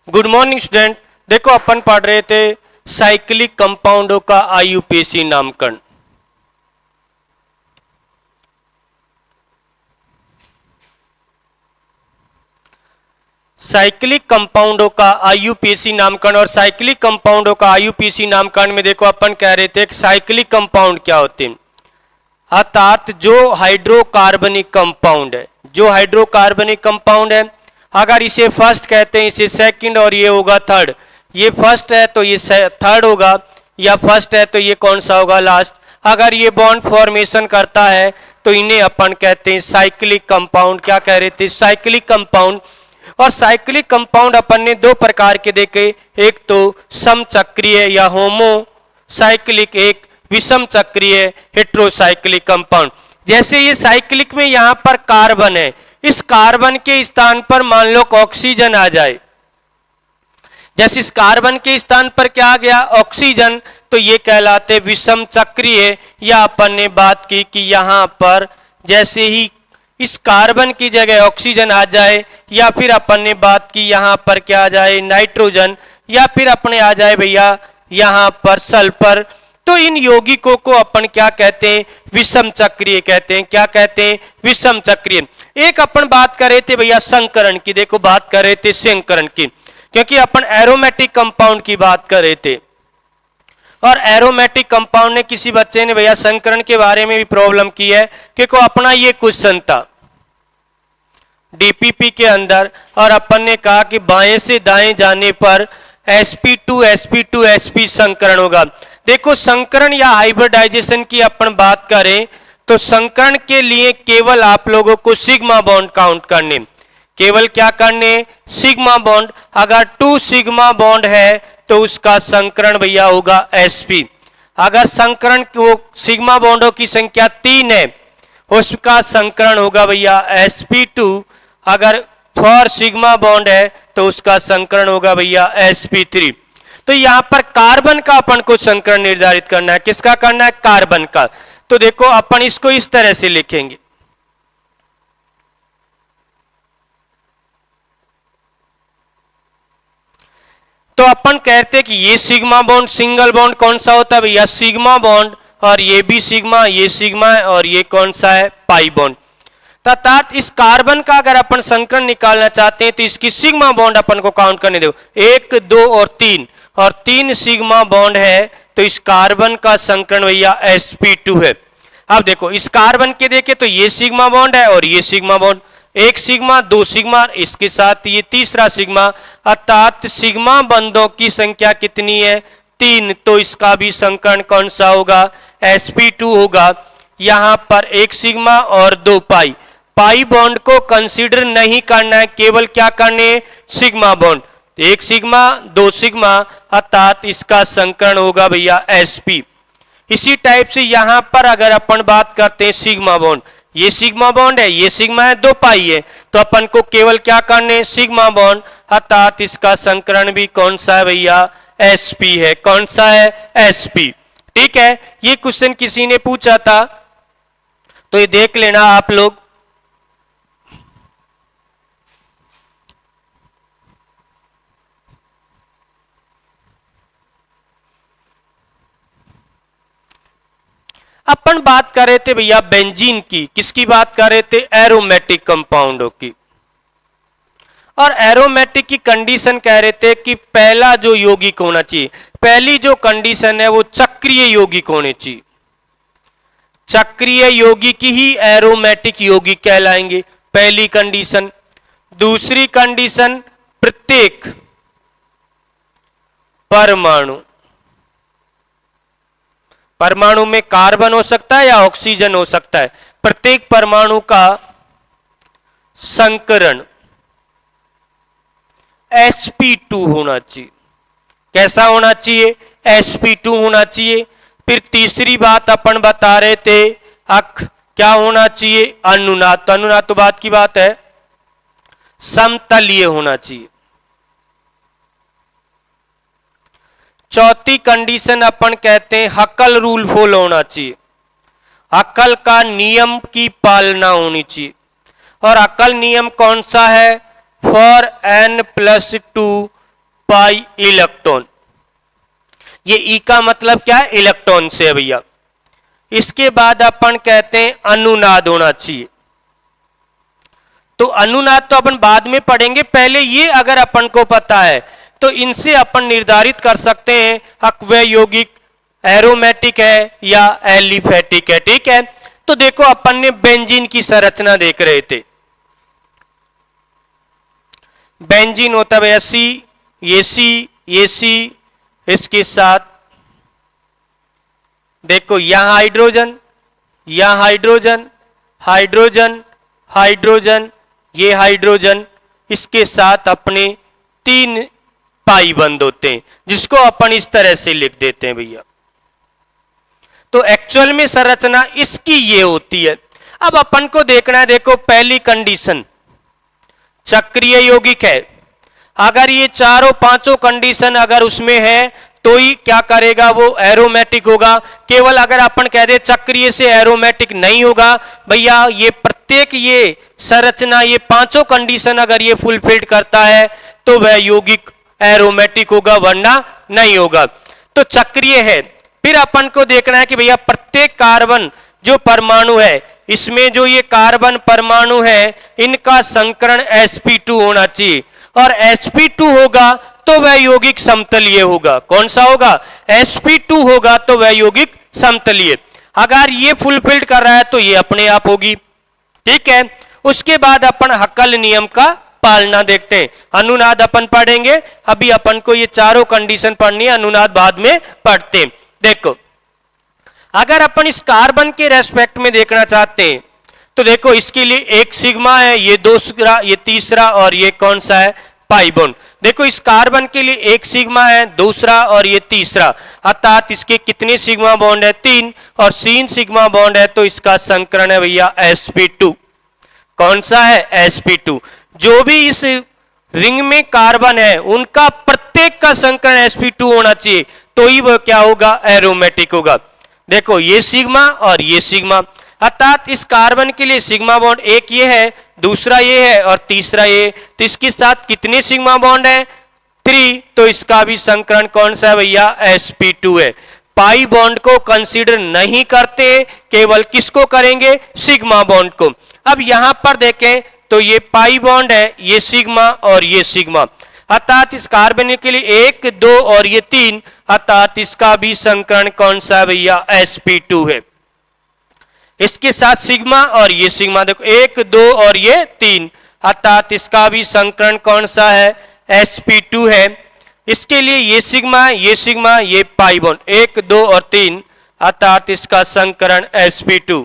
Good morning student. देखो अपन पढ़ रहे थे साइक्लिक कंपाउंडों का आईयूपीएसी नामकरण। साइक्लिक कंपाउंडों का आईयूपीएसी नामकरण और साइक्लिक कंपाउंडों का आईयूपीएसी नामकरण में देखो अपन कह रहे थे कि साइक्लिक कंपाउंड क्या होते हैं, अर्थात जो हाइड्रोकार्बनिक कंपाउंड है, जो हाइड्रोकार्बनिक कंपाउंड है, अगर इसे फर्स्ट कहते हैं, इसे सेकंड और ये होगा थर्ड, ये फर्स्ट है तो ये थर्ड होगा, या फर्स्ट है तो ये कौन सा होगा, लास्ट। अगर ये बॉन्ड फॉर्मेशन करता है तो इन्हें अपन कहते हैं साइक्लिक कंपाउंड। क्या कह रहे थे, साइक्लिक कंपाउंड। और साइक्लिक कंपाउंड अपन ने दो प्रकार के देखे, एक तो समचक्रीय या होमो साइक्लिक, एक विषम चक्रीय हेट्रोसाइक्लिक कंपाउंड। जैसे ये साइक्लिक में यहां पर कार्बन है, इस कार्बन के स्थान पर मान लो ऑक्सीजन आ जाए, जैसे इस कार्बन के स्थान पर क्या आ गया, ऑक्सीजन, तो ये कहलाते विषम चक्रीय। या अपन ने बात की कि यहां पर जैसे ही इस कार्बन की जगह ऑक्सीजन आ जाए, या फिर अपन ने बात की यहां पर क्या आ जाए, नाइट्रोजन, या फिर अपने आ जाए भैया यहां पर सल्फर, तो इन यौगिकों को अपन क्या कहते हैं, विषम चक्रीय कहते हैं। क्या कहते हैं, विषम चक्रीय। एक अपन बात कर रहे थे भैया संकरण की, देखो बात कर रहे थे संकरण की, क्योंकि अपन एरोमेटिक कंपाउंड की बात कर रहे थे। और एरोमेटिक कंपाउंड ने किसी बच्चे ने भैया संकरण के बारे में भी प्रॉब्लम की है, क्योंकि अपना ये क्वेश्चन था डीपीपी के अंदर, और अपन ने कहा कि बाएं से दाएं जाने पर sp2 संकरण होगा। देखो संकरण या हाइब्रिडाइजेशन की अपन बात करें तो संकरण के लिए केवल आप लोगों को सिग्मा बॉन्ड काउंट करने, केवल क्या करने, सिग्मा बॉन्ड। अगर 2 सिग्मा बॉन्ड है तो उसका संकरण भैया होगा sp। अगर संकरण को सिग्मा बॉन्डों की संख्या 3 है उसका संकरण होगा भैया sp2। अगर 4 सिग्मा बॉन्ड है तो उसका संकरण होगा भैया sp3। तो यहां पर कार्बन का अपन को संकरण निर्धारित करना है, किसका करना है, कार्बन का। तो देखो अपन इसको इस तरह से लिखेंगे, तो अपन कहते हैं कि ये सिग्मा बॉन्ड सिंगल बॉन्ड कौन सा होता है भैया, सिग्मा बॉन्ड, और ये भी सिग्मा, ये सिग्मा है, और ये कौन सा है, पाई बॉन्ड। अर्थात इस कार्बन का अगर अपन संकरण निकालना चाहते हैं तो इसकी सिग्मा बॉन्ड अपन को काउंट करने दो, 1 2 और 3, और 3 सिग्मा बॉन्ड है तो इस कार्बन का संकरण भैया sp2 है। अब देखो इस कार्बन के देखे तो ये सिग्मा बॉन्ड है और ये सिग्मा बॉन्ड, 1 सिग्मा 2 सिग्मा, इसके साथ ये तीसरा सिग्मा, अर्थात सिग्मा बंधों की संख्या कितनी है, 3, तो इसका भी संकरण कौन सा होगा, sp2 होगा। यहां पर 1 सिग्मा और 2 पाई, पाई बॉन्ड को कंसीडर नहीं करना है, केवल क्या करने, सिग्मा बॉन्ड, 1 सिग्मा 2 सिग्मा, अर्थात इसका संकरण होगा भैया sp। इसी टाइप से यहां पर अगर अपन बात करते हैं सिग्मा बॉन्ड, ये सिग्मा बॉन्ड है, ये सिग्मा है, 2 पाई है, तो अपन को केवल क्या करने, सिग्मा बॉन्ड, अर्थात इसका संकरण भी कौन सा है भैया, sp है। कौन सा है, sp। ठीक है, ये क्वेश्चन किसी ने पूछा था तो ये देख लेना आप लोग। अपन बात कर रहे थे भैया बेंजीन की, किसकी बात कर रहे थे, एरोमेटिक कंपाउंडों की। और एरोमेटिक की कंडीशन कह रहे थे कि पहला जो यौगिक होना चाहिए, पहली जो कंडीशन है वो चक्रीय यौगिक होने चाहिए, चक्रीय यौगिक ही एरोमेटिक यौगिक कहलाएंगे, पहली कंडीशन। दूसरी कंडीशन, प्रत्येक परमाणु, परमाणु में कार्बन हो सकता है या ऑक्सीजन हो सकता है, प्रत्येक परमाणु का संकरण sp2 होना चाहिए। कैसा होना चाहिए, sp2 होना चाहिए। फिर तीसरी बात अपन बता रहे थे क्या होना चाहिए, अनुनाद, तो अनुनाद तो बात की बात है, समतलीय होना चाहिए। चौथी कंडीशन अपन कहते हैं हकल रूल फॉलो होना चाहिए, हकल का नियम की पालना होनी चाहिए। और हकल नियम कौन सा है, फॉर n+2 पाई इलेक्ट्रॉन। ये ई का मतलब क्या है? इलेक्ट्रॉन से है भैया। इसके बाद अपन कहते हैं अनुनाद होना चाहिए। तो अनुनाद तो अपन बाद में पढ़ेंगे, पहले ये अगर अपन को पता है तो इनसे अपन निर्धारित कर सकते हैं अक्वय यौगिक एरोमेटिक है या एलिफेटिक है। ठीक है, तो देखो अपन ने बेंजीन की संरचना देख रहे थे। बेंजीन होता है सी, ये सी, इसके साथ देखो यहां हाइड्रोजन, यहां हाइड्रोजन, हाइड्रोजन, हाइड्रोजन, ये हाइड्रोजन, इसके साथ अपने 3 पाई बंद होते हैं, जिसको अपन इस तरह से लिख देते हैं भैया। तो एक्चुअल में संरचना इसकी ये होती है। अब अपन को देखना है, देखो पहली कंडीशन चक्रीय यौगिक है। अगर ये चारों पांचों कंडीशन अगर उसमें है तो ही क्या करेगा, वो एरोमेटिक होगा। केवल अगर अपन कह दे चक्रीय से एरोमेटिक नहीं होगा भैया, ये प्रत्येक ये संरचना ये पांचों कंडीशन अगर ये फुलफिल्ड करता है तो वह यौगिक एरोमेटिक होगा, वरना नहीं होगा। तो चक्रीय है। फिर अपन को देखना है कि भैया प्रत्येक कार्बन जो परमाणु है, इसमें जो ये कार्बन परमाणु है इनका संकरण sp2 होना चाहिए, और sp2 होगा तो वह यौगिक समतलीय होगा। कौन सा होगा? sp2 होगा तो वह यौगिक समतलीय। अगर ये फुलफिल्ड कर रहा है तो ये अपने आप होगी। ठीक है, उसके बाद अपन हक्कल नियम का पालना देखते हैं। अनुनाद अपन पढ़ेंगे, अभी अपन को ये चारों कंडीशन पढ़नी है, अनुनाद बाद में पढ़ते हैं। देखो अगर अपन इस कार्बन के रेस्पेक्ट में देखना चाहते हैं तो देखो इसके लिए एक सिग्मा है, ये दूसरा, ये तीसरा, और ये कौन सा है? Pi bond. देखो इस कार्बन के लिए एक सिग्मा है, दूसरा और ये तीसरा, अर्थात इसके कितने सिग्मा बॉन्ड है? 3, और 3 सिग्मा बॉन्ड है तो इसका संकरण है भैया sp2। कौन सा है? sp2। जो भी इस रिंग में कार्बन है उनका प्रत्येक का संकरण sp2 होना चाहिए, तो ही वह क्या होगा? एरोमेटिक होगा। देखो ये सिग्मा और ये सिग्मा, अर्थात इस कार्बन के लिए सिग्मा बॉन्ड एक ये है, दूसरा ये है और तीसरा ये, तो इसके साथ कितने सिग्मा बॉन्ड है? 3, तो इसका भी संकरण कौन सा है भैया? sp2 है। पाई बॉन्ड को कंसीडर नहीं करते, केवल किसको करेंगे? सिग्मा बॉन्ड को। अब यहां पर देखें तो ये पाई बॉन्ड है, ये सिग्मा और ये सिग्मा, अर्थात इस कार्बन के लिए 1, 2 और ये 3, अर्थात इसका भी संकरण कौन सा है भैया? sp2 है। इसके साथ सिग्मा और ये सिग्मा, देखो 1, 2 और ये 3, अर्थात इसका भी संकरण कौन सा है? sp2 है। इसके लिए ये सिग्मा, ये पाई बॉन्ड 1, 2 और 3, अर्थात इसका संकरण sp2।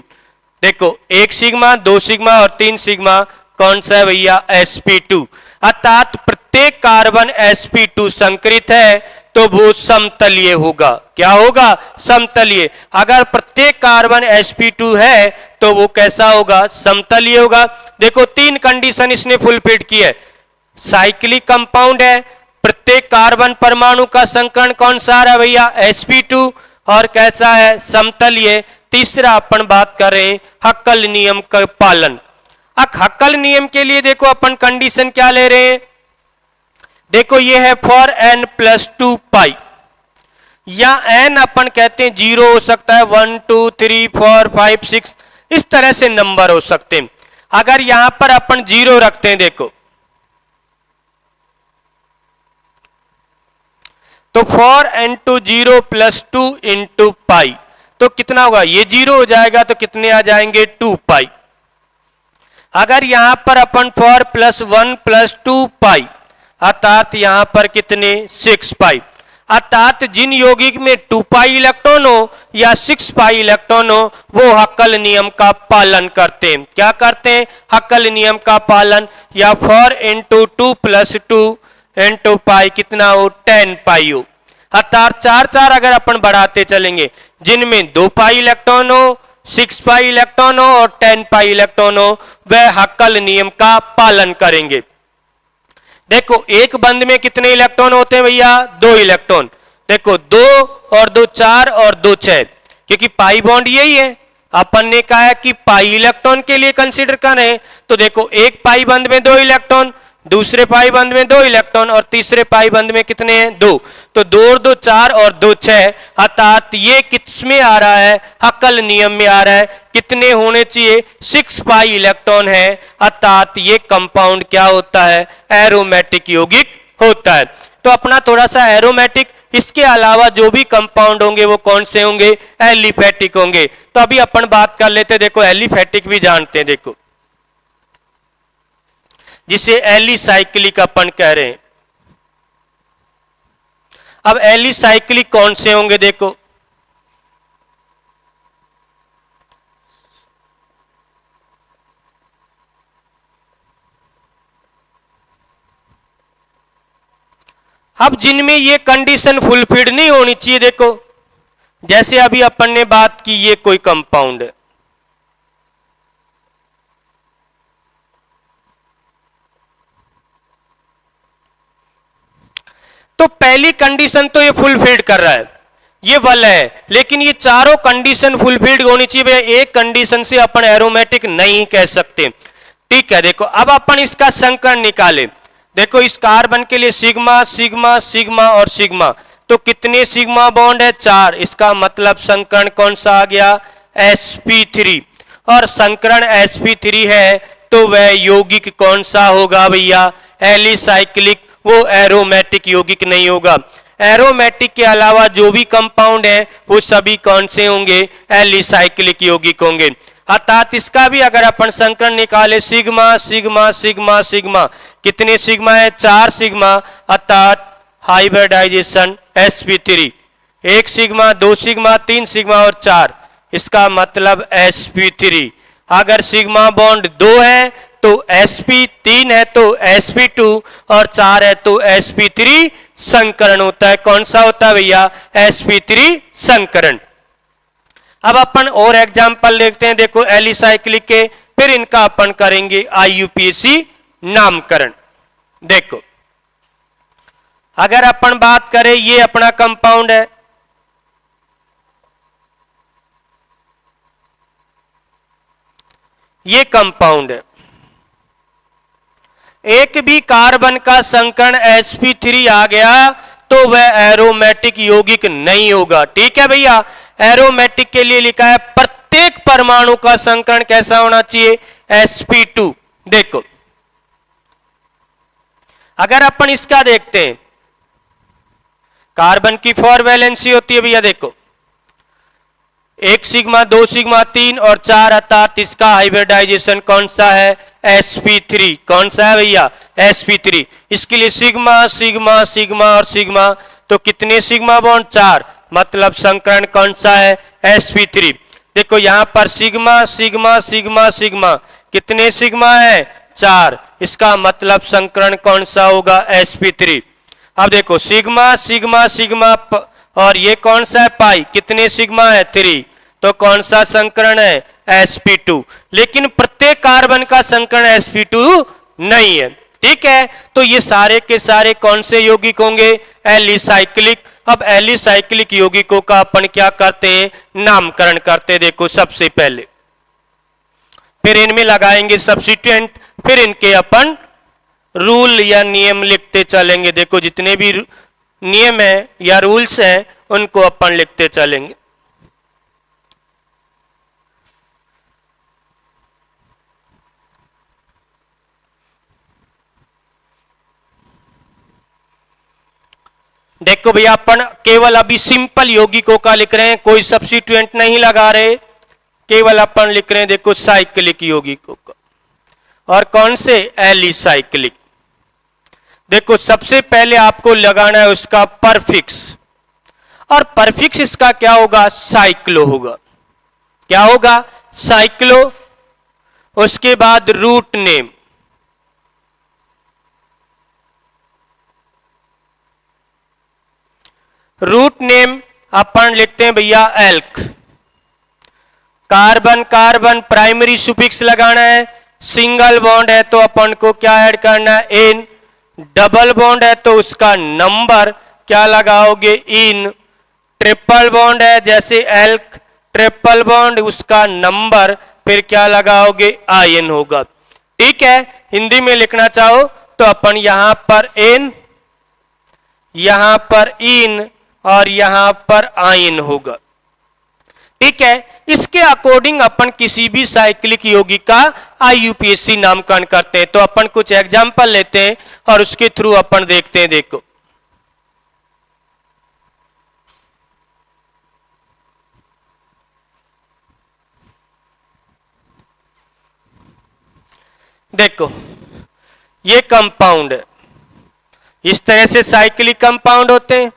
देखो 1 सिग्मा, 2 सिग्मा और 3 सिग्मा, कौन सा है भैया? sp2। अर्थात प्रत्येक कार्बन sp2 संकरित है तो वो समतलीय होगा। क्या होगा? समतलीय। अगर प्रत्येक कार्बन sp2 है तो वो कैसा होगा? समतलीय होगा। देखो 3 कंडीशन इसने फुलफिल की है। साइक्लिक कंपाउंड है, प्रत्येक कार्बन परमाणु का संकरण कौन सा है भैया? sp2, और कैसा है? समतलीय। तीसरा अपन बात कर रहे हैं हक्कल नियम का पालन। अब हक्कल नियम के लिए देखो अपन कंडीशन क्या ले रहे हैं? देखो ये है फॉर n+2 पाई, या n अपन कहते हैं 0 हो सकता है, 1, 2, 3, 4, 5, 6, इस तरह से नंबर हो सकते हैं। अगर यहां पर अपन 0 रखते हैं, देखो तो फॉर n2 0 + 2 × पाई, तो कितना होगा? ये 0 हो जाएगा तो कितने आ जाएंगे? 2 पाई। अगर यहां पर अपन फॉर +1 + 2 पाई, अर्थात यहां पर कितने? 6 पाई। अर्थात जिन यौगिक में 2 पाई इलेक्ट्रॉन हो या 6 पाई इलेक्ट्रॉन हो वो हक्कल नियम का पालन करते हैं। क्या करते हैं? हक्कल नियम का पालन। या 4 × 2 + 2 × पाई कितना हो? 10 पाई हो। अर्थात 4 अगर अपन बढ़ाते चलेंगे, जिनमें 2 पाई इलेक्ट्रॉन हो, 6 पाई इलेक्ट्रॉन हो और 10 पाई इलेक्ट्रॉन हो, वह हक्कल नियम का पालन करेंगे। देखो एक बंद में कितने इलेक्ट्रॉन होते हैं भैया? 2 इलेक्ट्रॉन। देखो 2 और 2 4 और 2 6, क्योंकि पाई बॉन्ड यही है। अपन ने कहा है कि पाई इलेक्ट्रॉन के लिए कंसीडर करें, तो देखो एक पाई बंद में 2 इलेक्ट्रॉन, दूसरे पाई बंद में 2 इलेक्ट्रॉन और तीसरे पाई बंद में कितने हैं 2। तो 2 और 2 4 और 2 6, अर्थात ये किसमें आ रहा है, हक्कल नियम में आ रहा है। कितने होने चाहिए, 6 पाई इलेक्ट्रॉन है, अर्थात ये कंपाउंड क्या होता है, एरोमेटिक यौगिक होता है। तो अपना थोड़ा सा एरोमेटिक, इसके अलावा जो भी कंपाउंड होंगे वो कौन से होंगे, एलिफेटिक होंगे। तो अभी अपन बात कर लेते, देखो एलिफेटिक भी जानते हैं, देखो जिसे एलिसाइक्लिक अपन कह रहे हैं। अब एलिसाइक्लिक कौन से होंगे, देखो अब जिनमें ये कंडीशन फुलफिल्ड नहीं होनी चाहिए, देखो जैसे अभी अपन ने बात की, ये कोई कंपाउंड है, तो पहली कंडीशन तो ये फुलफिल्ड कर रहा है, ये वल है, लेकिन ये चारों कंडीशन फुलफिल्ड होनी चाहिए भैया। एक कंडीशन से अपन एरोमेटिक नहीं कह सकते, ठीक है। देखो अब अपन इसका संकरण निकाले, देखो इस कार्बन के लिए सिग्मा सिग्मा सिग्मा और सिग्मा, तो कितने सिग्मा बॉन्ड है, 4। इसका मतलब संकरण कौन सा आ गया, sp3। और संकरण sp3 है तो वह यौगिक कौन सा होगा भैया, एलिसाइक्लिक, वो एरोमेटिक यौगिक नहीं होगा। एरोमेटिक के अलावा जो भी कंपाउंड है वो सभी कौन से होंगे, एलिसाइक्लिक यौगिक होंगे। अर्थात इसका भी अगर अपन संकरण निकाले, सिग्मा सिग्मा सिग्मा सिग्मा, कितने सिग्मा है, 4 सिग्मा, अर्थात hybridisation sp3। 1 sigma, 2 sigma, 3 sigma और 4, इसका मतलब sp3। अगर सिग्मा बॉन्ड 2 है तो sp3 है तो sp2 और 4 है तो sp3 संकरण होता है। कौन सा होता है भैया, sp3 संकरण। अब अपन और एग्जाम्पल देखते हैं, देखो एलिसाइक्लिक के, फिर इनका अपन करेंगे IUPAC नामकरण। देखो अगर अपन बात करें, ये अपना कंपाउंड है, ये कंपाउंड है, एक भी कार्बन का संकरण sp3 आ गया तो वह एरोमेटिक यौगिक नहीं होगा, ठीक है भैया। एरोमेटिक के लिए लिखा है प्रत्येक परमाणु का संकरण कैसा होना चाहिए, sp2। देखो अगर अपन इसका देखते हैं, कार्बन की 4 वैलेंसी होती है भैया, देखो 1 सिग्मा, 2 सिग्मा, 3 और 4, अर्थात इसका हाइब्रिडाइजेशन कौन सा है, sp3। कौन सा है भैया, sp3। इसके लिए सिग्मा सिग्मा सिग्मा और सिग्मा, तो कितने सिग्मा बॉन्ड, 4, मतलब संकरण कौन सा है, sp3। देखो यहां पर सिग्मा सिग्मा सिग्मा सिग्मा, कितने सिग्मा है, 4, इसका मतलब संकरण कौन सा होगा, sp3। अब देखो सिग्मा सिग्मा सिग्मा और ये कौन सा है, पाई, कितने सिग्मा है, 3, तो कौन सा संकरण है, sp2। लेकिन प्रत्येक कार्बन का संकरण sp2 नहीं है, ठीक है। तो ये सारे के सारे कौन से यौगिक होंगे, एलिसाइक्लिक। अब एलिसाइक्लिक यौगिकों का अपन क्या करते हैं, नामकरण करते हैं। देखो सबसे पहले फिर इनमें लगाएंगे सब्स्टिट्यूएंट, फिर इनके अपन रूल या नियम लिखते चलेंगे। देखो जितने भी नियम है या रूल्स हैं उनको अपन लिखते चलेंगे। देखो भैया अपन केवल अभी सिंपल यौगिकों का लिख रहे हैं, कोई सब्स्टिट्यूएंट नहीं लगा रहे, केवल अपन लिख रहे हैं देखो साइक्लिक यौगिकों का। और कौन से, एलिसाइक्लिक। देखो सबसे पहले आपको लगाना है उसका परफिक्स, और परफिक्स इसका क्या होगा, साइक्लो होगा। क्या होगा, साइक्लो। उसके बाद रूट नेम, रूट नेम अपन लिखते हैं भैया elk. Carbon carbon primary suffix लगाना है, सिंगल बॉन्ड है तो अपन को क्या ऐड करना है, इन। डबल बॉन्ड है तो उसका नंबर क्या लगाओगे, इन। ट्रिपल बॉन्ड है जैसे एल्क, ट्रिपल बॉन्ड उसका नंबर फिर क्या लगाओगे, आयन होगा, ठीक है। हिंदी में लिखना चाहो तो अपन यहां पर एन, यहां पर इन और यहां पर आइन होगा। ठीक है, इसके अकॉर्डिंग अपन किसी भी साइक्लिक यौगिक का आईयूपीएसी नामकरण करते हैं। तो अपन कुछ एग्जाम्पल लेते हैं और उसके थ्रू अपन देखते हैं। देखो, देखो ये कंपाउंड है, इस तरह से साइक्लिक कंपाउंड होते हैं।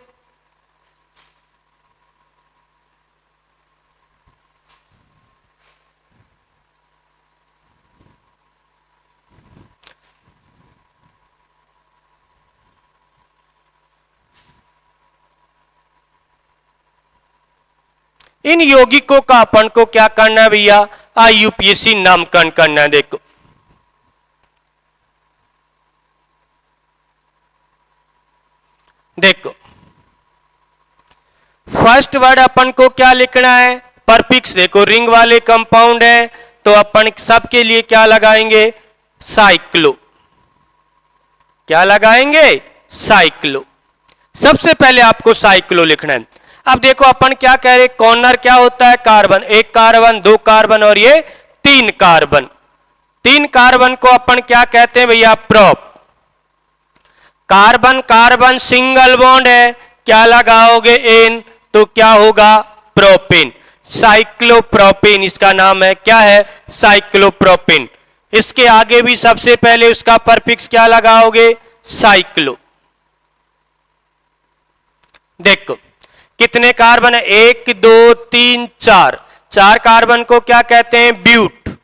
इन यौगिकों का अपन को क्या करना है भैया, आईयूपीएसी नामकरण करना है। देखो, देखो फर्स्ट वर्ड अपन को क्या लिखना है, परफिक्स। देखो रिंग वाले कंपाउंड है तो अपन सबके लिए क्या लगाएंगे, साइक्लो। क्या लगाएंगे, साइक्लो। सबसे पहले आपको साइक्लो लिखना है। अब देखो अपन क्या कह रहे, कॉर्नर क्या होता है, कार्बन। एक कार्बन, दो कार्बन और ये तीन कार्बन। तीन कार्बन को अपन क्या कहते हैं भैया, prop. Carbon carbon single bond है, क्या लगाओगे, एन, तो क्या होगा, प्रोपेन। साइक्लोप्रोपेन इसका नाम है। क्या है, साइक्लोप्रोपेन। इसके आगे भी सबसे पहले उसका परफिक्स क्या लगाओगे, साइक्लो। देखो कितने कार्बन है, एक दो तीन चार। चार कार्बन को क्या कहते हैं, ब्यूट।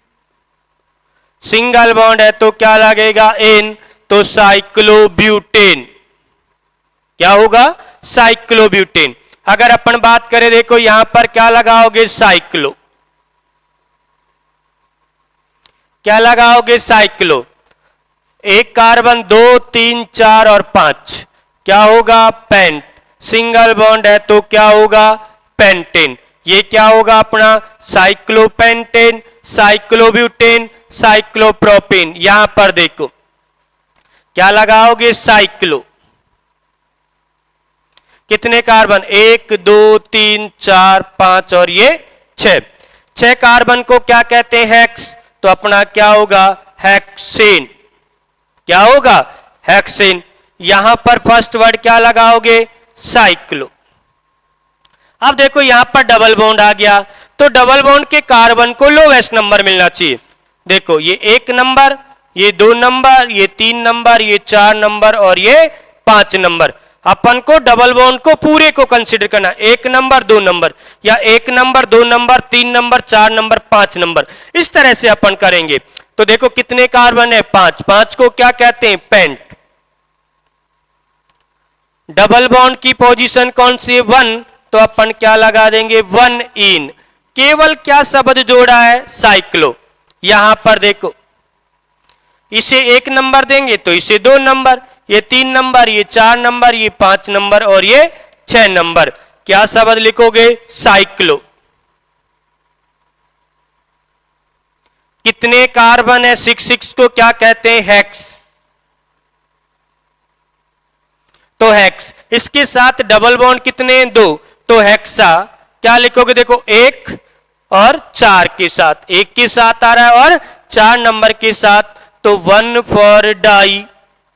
सिंगल बॉन्ड है तो क्या लगेगा, एन, तो साइक्लोब्यूटेन। क्या होगा, साइक्लोब्यूटेन। अगर अपन बात करें, देखो यहां पर क्या लगाओगे, साइक्लो। क्या लगाओगे, साइक्लो। एक कार्बन, दो तीन चार और पांच, क्या होगा, पेंट। सिंगल बॉन्ड है तो क्या होगा, पेंटेन। ये क्या होगा अपना, साइक्लोपेंटेन, साइक्लोब्यूटेन, साइक्लोप्रोपेन। यहां पर देखो क्या लगाओगे, साइक्लो। कितने कार्बन, एक दो तीन चार पांच और ये छह। छह कार्बन को क्या कहते हैं, हेक्स। तो अपना क्या होगा, हेक्सेन। क्या होगा, हेक्सेन। यहां पर फर्स्ट वर्ड क्या लगाओगे, साइक्लो। अब देखो यहां पर डबल बॉन्ड आ गया, तो डबल बॉन्ड के कार्बन को लोवेस्ट नंबर मिलना चाहिए। देखो ये एक नंबर, ये दो नंबर, ये तीन नंबर, ये चार नंबर और ये पांच नंबर। अपन को डबल बॉन्ड को पूरे को कंसीडर करना, एक नंबर दो नंबर, या एक नंबर दो नंबर तीन नंबर चार नंबर पांच नंबर, इस तरह से अपन करेंगे। तो देखो कितने कार्बन है, पांच। पांच को क्या कहते हैं, पेंट। डबल बॉन्ड की पोजीशन कौन सी है, वन, तो अपन क्या लगा देंगे, वन इन। केवल क्या शब्द जोड़ा है, साइक्लो। यहां पर देखो इसे एक नंबर देंगे तो इसे दो नंबर, ये तीन नंबर, ये चार नंबर, ये पांच नंबर और ये छह नंबर। क्या शब्द लिखोगे, साइक्लो। कितने कार्बन है, सिक्स। सिक्स को क्या कहते हैं, हेक्स। तो हेक्स। इसके साथ डबल बॉन्ड कितने, दो, तो हेक्सा। क्या लिखोगे, देखो एक और चार के साथ, एक के साथ आ रहा है और चार नंबर के साथ, तो वन फॉर डाई।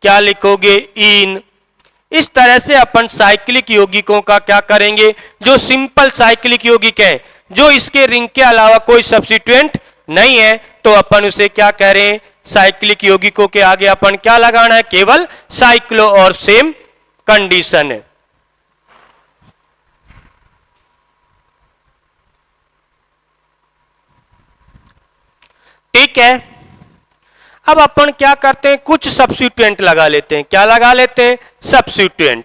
क्या लिखोगे, इन। इस तरह से अपन साइक्लिक यौगिकों का क्या करेंगे, जो सिंपल साइक्लिक यौगिक है, जो इसके रिंग के अलावा कोई सब्स्टिट्यूएंट नहीं है, तो अपन उसे क्या कह रहे हैं, साइक्लिक यौगिकों के आगे अपन क्या लगाना है, केवल साइक्लो और सेम कंडीशन है। ठीक है, अब अपन क्या करते हैं, कुछ सब्स्टिट्यूएंट लगा लेते हैं। क्या लगा लेते हैं, सब्स्टिट्यूएंट।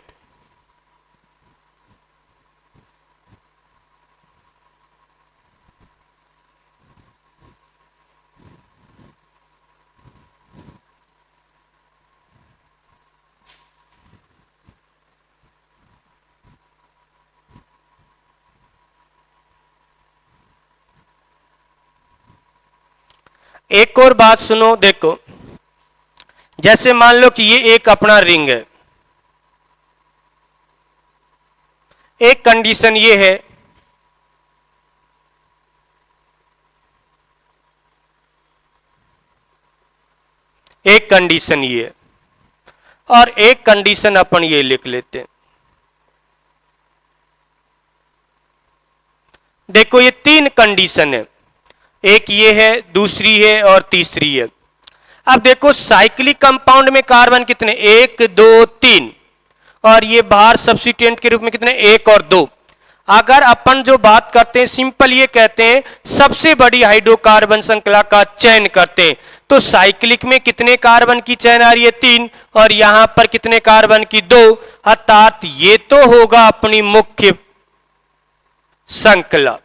एक और बात सुनो, देखो जैसे मान लो कि ये एक अपना रिंग है, एक कंडीशन ये है, एक कंडीशन ये है, और एक कंडीशन अपन ये लिख लेते हैं। देखो ये तीन कंडीशन है, एक ये है, दूसरी है और तीसरी है। अब देखो साइक्लिक कंपाउंड में कार्बन कितने, 1 2 3, और ये बाहर सब्स्टिट्यूएंट के रूप में कितने, 1 और 2। अगर अपन जो बात करते हैं सिंपल ये कहते हैं सबसे बड़ी हाइड्रोकार्बन श्रृंखला का चयन करते हैं, तो साइक्लिक में कितने कार्बन की चयन आ रही है, 3, और यहां पर कितने कार्बन की, 2, अर्थात ये तो होगा अपनी मुख्य श्रृंखला।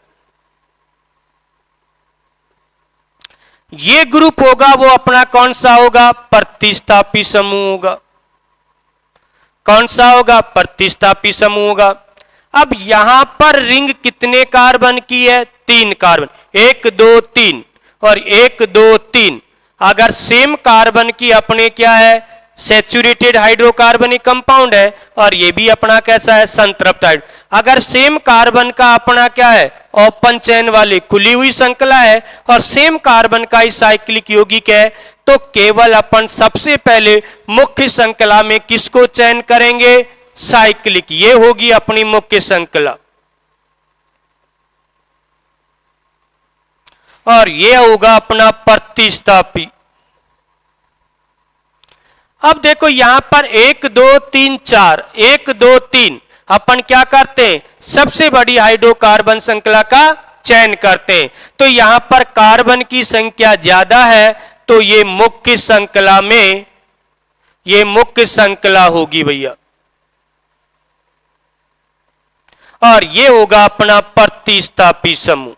ये ग्रुप होगा वो अपना कौन सा होगा, प्रतिस्थापी समूह होगा। कौन सा होगा, प्रतिस्थापी समूह होगा। अब यहां पर रिंग कितने कार्बन की है, 3 कार्बन, 1 2 3 और 1 2 3। अगर सेम कार्बन की अपने क्या है, सैचुरेटेड हाइड्रोकार्बनिक कंपाउंड है, और ये भी अपना कैसा है, संतृप्त हाइड्रो। अगर सेम कार्बन का अपना क्या है, ओपन चेन वाली खुली हुई श्रृंखला है, और सेम कार्बन का ही साइक्लिक यौगिक है, तो केवल अपन सबसे पहले मुख्य श्रृंखला में किसको चयन करेंगे, साइक्लिक। ये होगी अपनी मुख्य श्रृंखला, और ये होगा अपना प्रतिस्थापी। अब देखो यहां पर 1 2 3 4, 1 2 3 अपन क्या करते हैं, सबसे बड़ी हाइड्रोकार्बन श्रृंखला का चयन करते हैं। तो यहां पर कार्बन की संख्या ज्यादा है, तो ये मुख्य श्रृंखला में, ये मुख्य श्रृंखला होगी भैया, और ये होगा अपना प्रतिस्थापी समूह।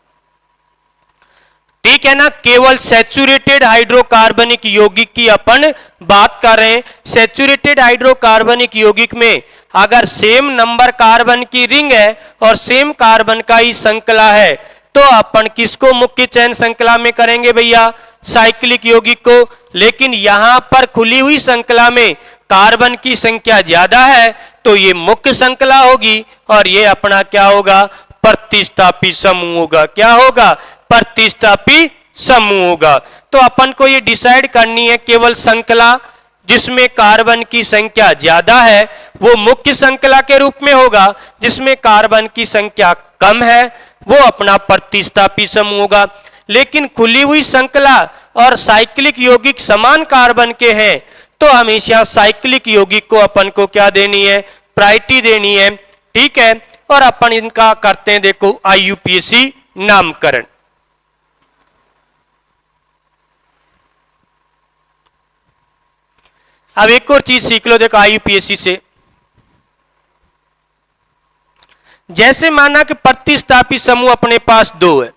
ठीक है ना, केवल सैचुरेटेड हाइड्रोकार्बनिक यौगिक की अपन बात कर रहे हैं। सैचुरेटेड हाइड्रोकार्बनिक यौगिक में अगर सेम नंबर कार्बन की रिंग है और सेम कार्बन का ही श्रृंखला है, तो अपन किसको मुख्य चयन श्रृंखला में करेंगे भैया, साइक्लिक यौगिक को। लेकिन यहां पर खुली हुई श्रृंखला में कार्बन की संख्या ज्यादा है, तो ये मुख्य श्रृंखला होगी, और ये अपना क्या होगा, प्रतिस्थापी समूह होगा। क्या होगा, प्रतिस्थापी समूह होगा। तो अपन को ये डिसाइड करनी है, केवल श्रृंखला जिसमें कार्बन की संख्या ज्यादा है वो मुख्य श्रृंखला के रूप में होगा, जिसमें कार्बन की संख्या कम है वो अपना प्रतिस्थापी समूह होगा। लेकिन खुली हुई श्रृंखला और साइक्लिक यौगिक समान कार्बन के हैं, तो हमेशा साइक्लिक यौगिक को अपन को क्या देनी है, प्रायोरिटी देनी है। ठीक है, और अपन इनका करते हैं देखो IUPAC नामकरण। अब एक और चीज सीख लो देखो IUPAC से। जैसे माना कि प्रतिस्थापी समूह अपने पास 2 है,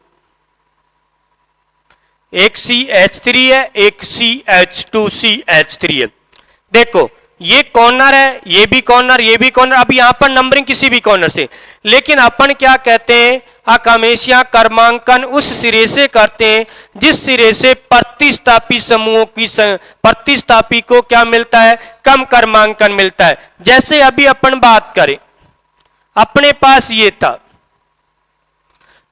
एक CH3 है, एक CH2CH3 है। देखो ये कॉर्नर है, ये भी कॉर्नर, ये भी कॉर्नर। अब यहां पर नंबरिंग किसी भी कॉर्नर से, लेकिन अपन क्या कहते हैं, हमेशा क्रमांकन उस सिरे से करते हैं जिस सिरे से प्रतिस्थापी समूहों की प्रतिस्थापी को क्या मिलता है, कम क्रमांकन मिलता है। जैसे अभी अपन बात करें, अपने पास ये था,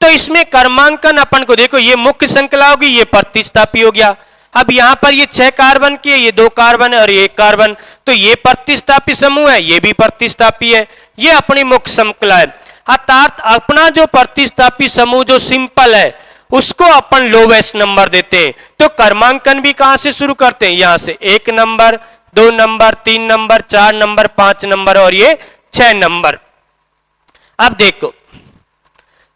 तो इसमें क्रमांकन अपन को देखो, ये मुख्य श्रृंखला होगी, ये प्रतिस्थापी हो गया। अब यहां पर ये 6 कार्बन की है, ये 2 कार्बन है और ये 1 कार्बन, तो ये प्रतिस्थापी समूह है, ये भी प्रतिस्थापी है, ये अपनी मुख्य श्रृंखला है। अर्थात अपना जो प्रतिस्थापी समूह जो सिंपल है उसको अपन लोवेस्ट नंबर देते हैं। तो क्रमांकन भी कहां से शुरू करते हैं, यहां से 1 number, 2 number, 3 number, 4 number, 5 number और ये 6 नंबर। अब देखो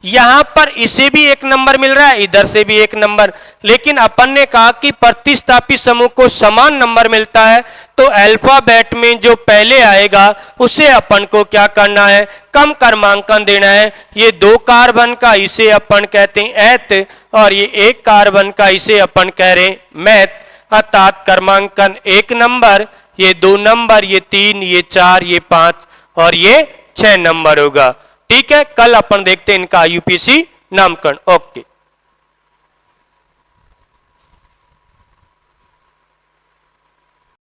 यहां पर इसे भी 1 नंबर मिल रहा है, इधर से भी 1 नंबर, लेकिन अपन ने कहा कि प्रतिस्थापी समूह को समान नंबर मिलता है, तो अल्फाबेट में जो पहले आएगा उसे अपन को क्या करना है, कम क्रमांकन देना है। ये 2 कार्बन का इसे अपन कहते हैं एथ, और ये 1 कार्बन का इसे अपन कह रहे हैं मैथ। अर्थात क्रमांकन 1 नंबर, ये 2 नंबर, ये 3, ये 4, ये 5 और ये 6 नंबर होगा। ठीक है, कल अपन देखते हैं इनका IUPAC नामकरण। ओके।